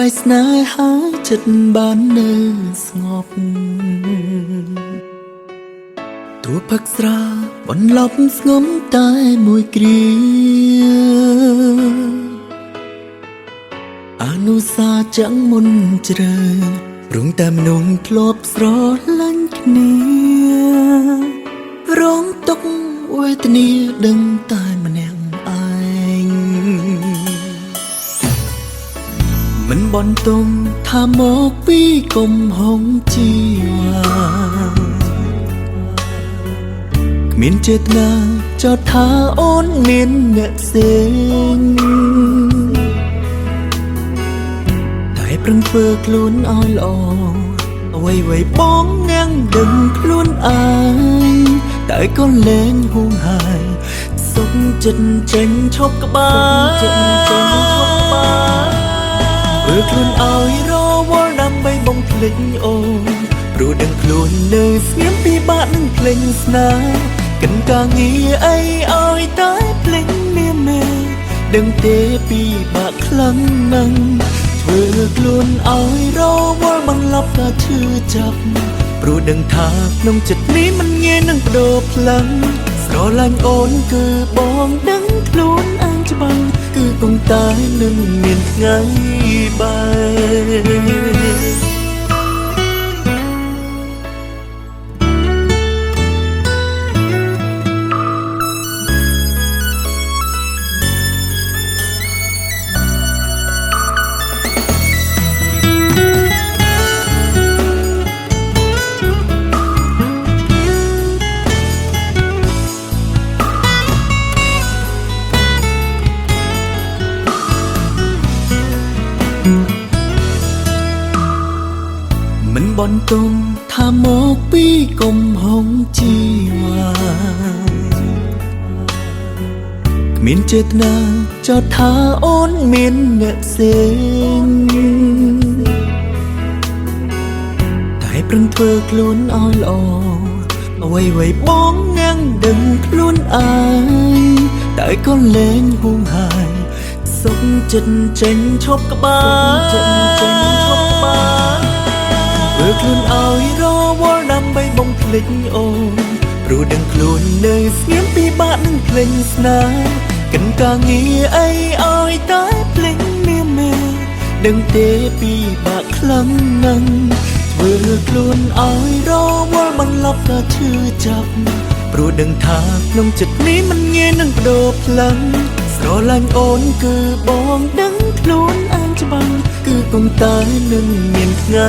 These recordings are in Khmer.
យស្នេហាចិត្តបាននៅស្ងប់ទូផឹកស្រាបន្លប់ស្ងំតែមួយគ្រាអនុសាចាំងមុនជ្រៅព្រមតែមនុស្សធ្លាប់ស្រឡាញ់គ្នារងទុកវេទនាដឹងតែម្នាក់ឯងមិនបន់ទុំថាមកពីកំហុងជីវ៉ាគ្មានចេតនាចោទថាអូនមានអ្នកផ្សេងតែប្រឹងធ្វើខ្លួនឲ្យល្អអ្វីបងអ្នកដឹងខ្លួនឯងតែក៏លែងហួងហាយសុខចិត្តចេញឈប់ក្បាលធ្វើខ្លួនឲ្យរវល់ដើម្បីបំភ្លេចអូនព្រោះដឹងខ្លួននៅស្ងៀមពិបាកនឹងភ្លេចស្នេហ៍កិនការងារអីឲ្យតែភ្លេចមានមេដឹងទេពិបាកខ្លាំងណាស់ធ្វើខ្លួនឲ្យរវល់បន្លប់ក៏ឈឺចាប់ព្រោះដឹងថាក្នុងចិត្តនេះមិនងាយនឹងបដូរផ្លឹងស្រឡាញ់អូនគឺបងដឹងខ្លួនឯងច្បាស់គឺគង់តែនឹងមានថ្ងៃបែកមិនបន់ទុំថាមកពីកំហុងជីវ៉ាគ្មានចេតនាចោទថាអូនមានអ្នកផ្សេងតែប្រឹងធ្វើខ្លួនឲ្យល្អអ្វីបងអ្នកដឹងខ្លួនឯងតែក៏លែងហួងហាយសុខចិត្តចេញឈប់ក្បាលធ្វើខ្លួនឲ្យរវល់ដើម្បីបំភ្លេចអូនព្រោះដឹងខ្លួននៅស្ងៀមពិបាកនឹងភ្លេចស្នេហ៍កិនការងារអីឲ្យតែភ្លេចមានមេដឹងទេពិបាកខ្លាំងណាស់ធ្វើខ្លួនឲ្យរវល់បន្លប់ក៏ឈឺចាប់ព្រោះដឹងថាក្នុងចិត្តនេះមិនងាយនឹងបដូរផ្លឹងស្រឡាញ់អូនគឺបងដឹងខ្លួនឯងច្បាស់គឺគង់តែនឹងមានថ្ងៃ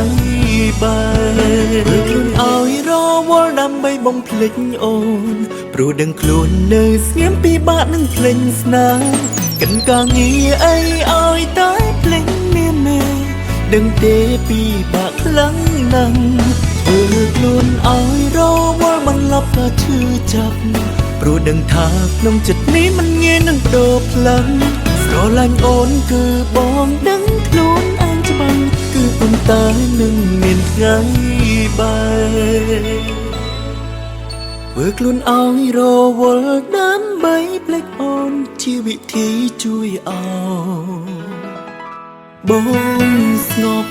បែកធ្វើខ្លួនឲ្យរវល់ដើម្បីបំភ្លេចអូនព្រោះដឹងខ្លួននៅស្ងៀមពិបាកនឹងភ្លេចស្នេហ៍កិនការងារអីឲ្យតែភ្លេចមានមេដឹងទេពិបាកខ្លាំងណាស់ធ្វើខ្លួនឲ្យរវល់បន្លប់ក៏ឈឺចាប់ព្រោះដឹងថាក្នុងចិត្តនេះមិនងាយនឹងបដូរផ្លឹងស្រឡាញ់អូនគឺបងដឹងខ្លួនឯងច្បាស់គឺប៉ុន្តែនឹងមានថ្ងៃបែកធ្វើខ្លួនឲ្យរវល់ដើម្បីភ្លេចអូនជាវិធីជួយឲ្យបងស្ងប់